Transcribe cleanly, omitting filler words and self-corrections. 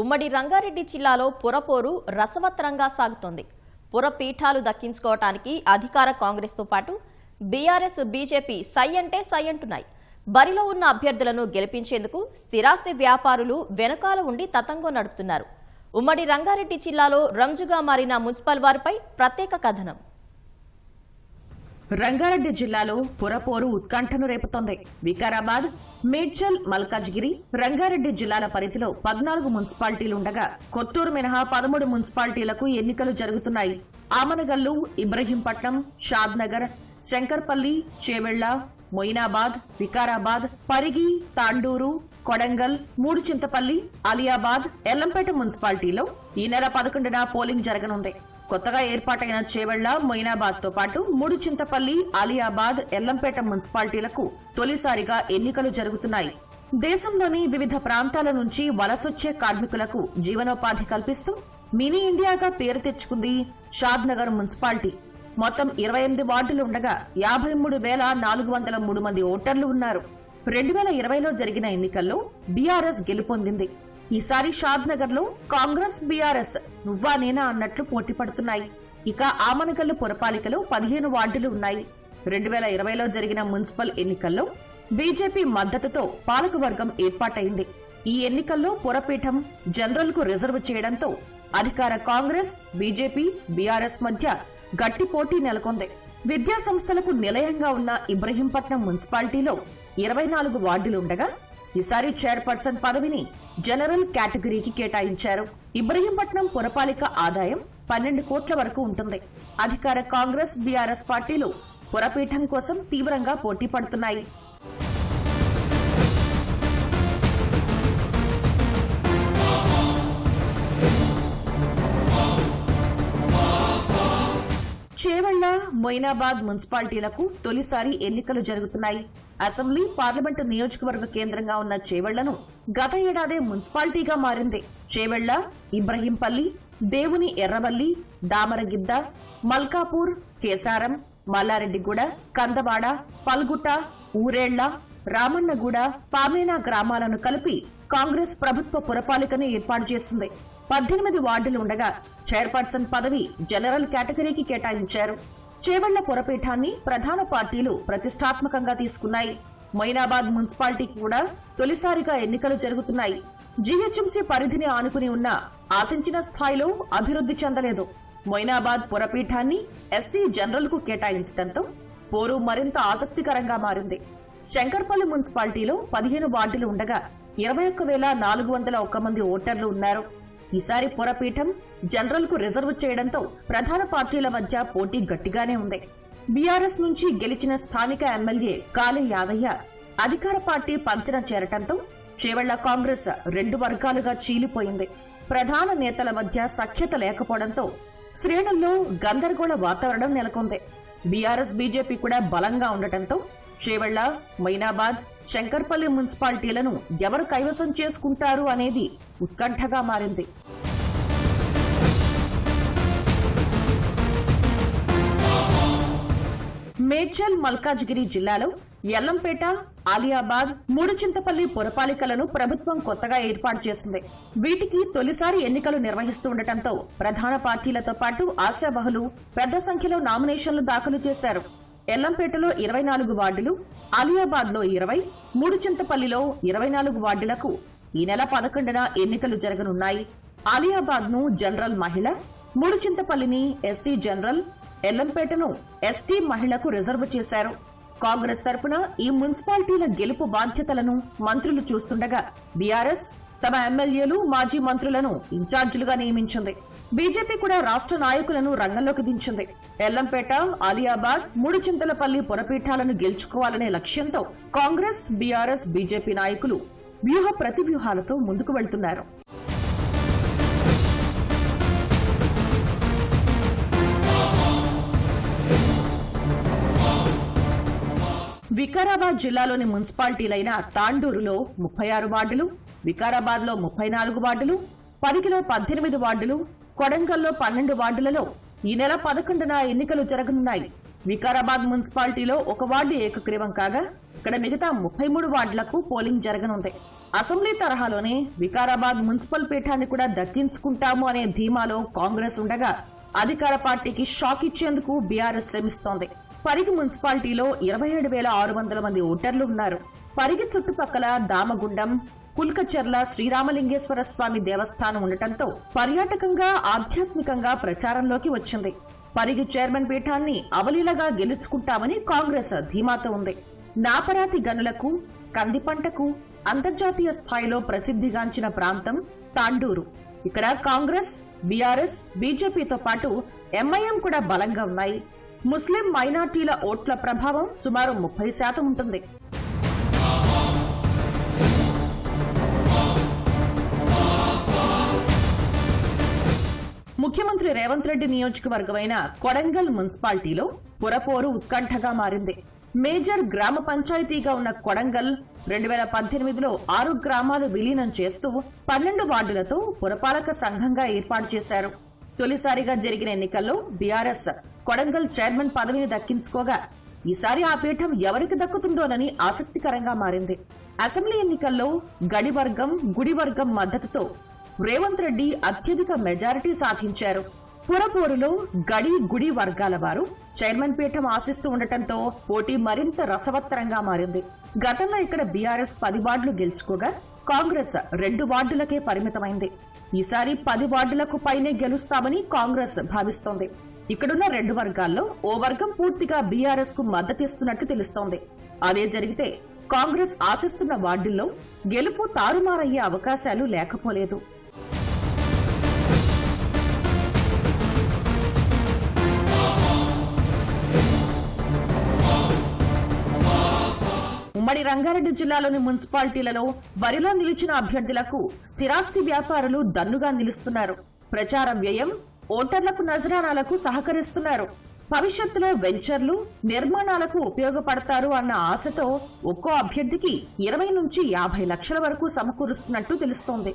ఉమ్మడి రంగారెడ్డి జిల్లాలో పురపోరు రసవత్తరంగా సాగుతోంది. పురపీఠాలు దక్కించుకోవటానికి అధికార కాంగ్రెస్ తో పాటు బీఆర్ఎస్, బీజేపీ సై అంటే సై అంటున్నాయి. బరిలో ఉన్న అభ్యర్థులను గెలిపించేందుకు స్థిరాస్తి వ్యాపారులు వెనకాల ఉండి తతంగం నడుపుతున్నారు. ఉమ్మడి రంగారెడ్డి జిల్లాలో రంజుగా మారిన మున్సిపల్ వారిపై ప్రత్యేక కథనం. రంగారెడ్డి జిల్లాలో పురపోరు ఉత్కంఠను రేపుతోంది. వికారాబాద్, మేడ్చల్, మల్కాజ్గిరి, రంగారెడ్డి జిల్లాల పరిధిలో 14 మున్సిపాలిటీలు ఉండగా కొత్తూరు మినహా 13 మున్సిపాలిటీలకు ఎన్నికలు జరుగుతున్నాయి. ఆమనగల్లు, ఇబ్రహీంపట్నం, షాద్నగర్, శంకర్పల్లి, చేవెళ్ల, మొయినాబాద్, వికారాబాద్, పరిగి, తాండూరు, కొడంగల్, మూడుచింతపల్లి, ఆలియాబాద్, ఎల్లంపేట మున్సిపాలిటీలో ఈ నెల 11న పోలింగ్ జరగనుంది. కొత్తగా ఏర్పాటైన చేవెళ్ల, మొయినాబాద్ తో పాటు మూడుచింతపల్లి, ఆలియాబాద్, ఎల్లంపేట మున్సిపాలిటీలకు తొలిసారిగా ఎన్నికలు జరుగుతున్నాయి. దేశంలోని వివిధ ప్రాంతాల నుంచి వలసొచ్చే కార్మికులకు జీవనోపాధి కల్పిస్తూ మినీ ఇండియాగా పేరు తెచ్చుకుంది షాద్నగర్ మున్సిపాలిటీ. మొత్తం 28 వార్డులు ఉండగా 53,403 మంది ఓటర్లు ఉన్నారు. 2020లో జరిగిన ఎన్నికల్లో బీఆర్ఎస్ గెలుపొందింది. ఈసారి షాద్నగర్ లో కాంగ్రెస్, బీఆర్ఎస్ నువ్వా నేనా అన్నట్లు పోటీ పడుతున్నాయి. ఇక ఆమనగల్లు పురపాలికలో 15 వార్డులు ఉన్నాయి. 2020లో జరిగిన మున్సిపల్ ఎన్నికల్లో బీజేపీ మద్దతుతో పాలకవర్గం ఏర్పాటైంది. ఈ ఎన్నికల్లో పురపీఠం జనరల్ కు రిజర్వ్ చేయడంతో అధికార కాంగ్రెస్, బీజేపీ, బీఆర్ఎస్ మధ్య గట్టి పోటీ నెలకొంది. విద్యా సంస్థలకు నిలయంగా ఉన్న ఇబ్రహీంపట్నం మున్సిపాలిటీలో 24 వార్డులుండగా ఈసారి చైర్పర్సన్ పదవిని జనరల్ కేటగిరీకి కేటాయించారు. ఇబ్రహీంపట్నం పురపాలిక ఆదాయం 12 కోట్ల వరకు ఉంటుంది. అధికార కాంగ్రెస్, బీఆర్ఎస్ పార్టీలు పురపీఠం కోసం తీవ్రంగా పోటీ పడుతున్నాయి. చేవెళ్ల, మొయినాబాద్ మున్సిపాలిటీలకు తొలిసారి ఎన్నికలు జరుగుతున్నాయి. అసెంబ్లీ, పార్లమెంటు నియోజకవర్గ కేంద్రంగా ఉన్న చేవెళ్లను గత ఏడాదే మున్సిపాలిటీగా మారింది. చేవెళ్ల, ఇబ్రహీంపల్లి, దేవుని ఎర్రవల్లి, దామరగిద్ద, మల్కాపూర్, కేసారం, మల్లారెడ్డిగూడ, కందవాడ, పల్గుట్ట, ఊరేళ్ల, రామన్నగూడ, పామేనా గ్రామాలను కలిపి కాంగ్రెస్ ప్రభుత్వ పురపాలికను ఏర్పాటు చేసింది. 18 వార్డులు ఉండగా చైర్పర్సన్ పదవి జనరల్ కేటగిరీకి కేటాయించారు. చేవెళ్ల పురపీఠాన్ని ప్రధాన పార్టీలు ప్రతిష్టాత్మకంగా తీసుకున్నాయి. మొయినాబాద్ మున్సిపాలిటీకి కూడా తొలిసారిగా ఎన్నికలు జరుగుతున్నాయి. జీహెచ్ఎంసీ పరిధిని ఆనుకుని ఉన్న ఆశించిన స్థాయిలో అభివృద్ధి చెందలేదు. మొయినాబాద్ పురపీఠాన్ని ఎస్సీ జనరల్ కు కేటాయించడంతో పోరు మరింత ఆసక్తికరంగా మారింది. శంకర్పల్లి మున్సిపాలిటీలో 15 వార్డులు ఉండగా 21,401 మంది ఓటర్లు ఉన్నారు. ఈసారి పురపీఠం జనరల్ కు రిజర్వ్ చేయడంతో ప్రధాన పార్టీల మధ్య పోటీ గట్టిగానే ఉంది. బీఆర్ఎస్ నుంచి గెలిచిన స్థానిక ఎమ్మెల్యే కాళే యాదయ్య అధికార పార్టీ పంచన చేరటంతో చేవెళ్ల కాంగ్రెస్ 2 వర్గాలుగా చీలిపోయింది. ప్రధాన నేతల మధ్య సఖ్యత లేకపోవడంతో శ్రేణుల్లో గందరగోళ వాతావరణం నెలకొంది. బీఆర్ఎస్, బీజేపీ కూడా బలంగా ఉండటంతో చేవెళ్ల, మొయినాబాద్, శంకర్పల్లి మున్సిపాలిటీలను ఎవరు కైవసం చేసుకుంటారు అనేది ఉత్కంఠగా మారింది. మేడ్చల్, మల్కాజ్గిరి జిల్లాలో ఎల్లంపేట, ఆలియాబాద్, మూడుచింతపల్లి పురపాలికలను ప్రభుత్వం కొత్తగా ఏర్పాటు చేసింది. వీటికి తొలిసారి ఎన్నికలు నిర్వహిస్తుండటంతో ప్రధాన పార్టీలతో పాటు ఆశాబహులు పెద్ద సంఖ్యలో నామినేషన్లు దాఖలు చేశారు. ఎల్లంపేటలో 24 వార్డులు, ఆలియాబాద్ లో 20, మూడుచింతపల్లిలో 24 వార్డులకు ఈ నెల 11న ఎన్నికలు జరగనున్నాయి. ఆలియాబాద్ ను జనరల్ మహిళ, మూడుచింతపల్లిని ఎస్సీ జనరల్, ఎల్లంపేటను ఎస్టీ మహిళకు రిజర్వ్ చేశారు. కాంగ్రెస్ తరపున ఈ మున్సిపాలిటీల గెలుపు బాధ్యతలను మంత్రులు చూస్తుండగా బీఆర్ఎస్ తమ ఎమ్మెల్యేలు, మాజీ మంత్రులను ఇన్ఛార్జీలుగా నియమించింది. బీజేపీ కూడా రాష్ట్ర నాయకులను రంగంలోకి దించింది. ఎల్లంపేట, ఆలియాబాద్, మూడుచింతలపల్లి పురపీఠాలను గెలుచుకోవాలనే లక్ష్యంతో కాంగ్రెస్, బీఆర్ఎస్, బీజేపీ నాయకులు వ్యూహ ప్రతివ్యూహాలతో ముందుకు వెళ్తున్నారు. వికారాబాద్ జిల్లాలోని మున్సిపాలిటీలైన తాండూరులో 36 వార్డులు, వికారాబాద్ లో 34 వార్డులు, పరిగిలో 18 వార్డులు, కొడంగల్లో 12 వార్డులలో ఈ నెల 11న ఎన్నికలు జరగనున్నాయి. వికారాబాద్ మున్సిపాలిటీలో 1 వార్డు ఏకగ్రీవం కాగా ఇక్కడ మిగతా 33 వార్డులకు పోలింగ్ జరగనుంది. అసెంబ్లీ తరహాలోనే వికారాబాద్ మున్సిపల్ పీఠాన్ని కూడా దక్కించుకుంటాము అనే ధీమాలో కాంగ్రెస్ ఉండగా అధికార పార్టీకి షాక్ ఇచ్చేందుకు బీఆర్ఎస్ శ్రమిస్తోంది. పరిగి మున్సిపాలిటీలో 27,600 మంది ఓటర్లు ఉన్నారు. పరిగి చుట్టుపక్కల దామగుండం, కుల్కచెర్ల శ్రీరామలింగేశ్వర స్వామి దేవస్థానం ఉండటంతో పర్యాటకంగా ఆధ్యాత్మికంగా ప్రచారంలోకి వచ్చింది. పరిగి చైర్మన్ పీఠాన్ని అవలీలగా గెలుచుకుంటామని కాంగ్రెస్ ధీమాతో ఉంది. నాపరాతి గనులకు, కంది పంటకు అంతర్జాతీయ స్థాయిలో ప్రసిద్ధిగాంచిన ప్రాంతం తాండూరు. ఇక్కడ కాంగ్రెస్, బీఆర్ఎస్, బీజేపీతో పాటు ఎంఐఎం కూడా బలంగా ఉన్నాయి. ముస్లిం మైనార్టీల ఓట్ల ప్రభావం సుమారు 30% ఉంటుంది. ముఖ్యమంత్రి రేవంత్ రెడ్డి నియోజకవర్గమైన కొడంగల్ మున్సిపాలిటీలో పురపోరు ఉత్కంఠగా మారింది. మేజర్ గ్రామ పంచాయతీగా ఉన్న కొడంగల్ 2018లో 6 గ్రామాలు విలీనం చేస్తూ 12 వార్డులతో పురపాలక సంఘంగా ఏర్పాటు చేశారు. తొలిసారిగా జరిగిన ఎన్నికల్లో బీఆర్ఎస్ కొడంగల్ చైర్మన్ పదవిని దక్కించుకోగా ఈసారి ఆ పీఠం ఎవరికి దక్కుతుందోనని ఆసక్తికరంగా మారింది. అసెంబ్లీ ఎన్నికల్లో గడివర్గం, గుడివర్గం మద్దతుతో రేవంత్ రెడ్డి అత్యధిక మెజారిటీ సాధించారు. పురపోరులో గడి, గుడి వర్గాల వారు చైర్మన్ పీఠం ఆశిస్తూ ఉండటంతో పోటీ మరింత రసవత్తరంగా మారింది. గతంలో ఇక్కడ బీఆర్ఎస్ 10 వార్డులు గెలుచుకోగా కాంగ్రెస్ 2 వార్డులకే పరిమితమైంది. ఈసారి 10 వార్డులకు పైనే గెలుస్తామని కాంగ్రెస్ భావిస్తోంది. ఇక్కడున్న 2 వర్గాల్లో ఓ వర్గం పూర్తిగా బీఆర్ఎస్ కు మద్దతిస్తున్నట్టు తెలుస్తోంది. అదే జరిగితే కాంగ్రెస్ ఆశిస్తున్న వార్డుల్లో గెలుపు తారుమారయ్యే అవకాశాలు లేకపోలేదు. ఉమ్మడి రంగారెడ్డి జిల్లాలోని మున్సిపాలిటీలలో బరిలో నిలిచిన అభ్యర్థులకు స్థిరాస్తి వ్యాపారులు దన్నుగా నిలుస్తున్నారు. ప్రచార వ్యయం, ఓటర్లకు నజరానాలకు సహకరిస్తున్నారు. భవిష్యత్తులో వెంచర్లు, నిర్మాణాలకు ఉపయోగపడతారు అన్న ఆశతో ఒక్కో అభ్యర్థికి 20 నుంచి 50 లక్షల వరకు సమకూరుస్తున్నట్టు తెలుస్తోంది.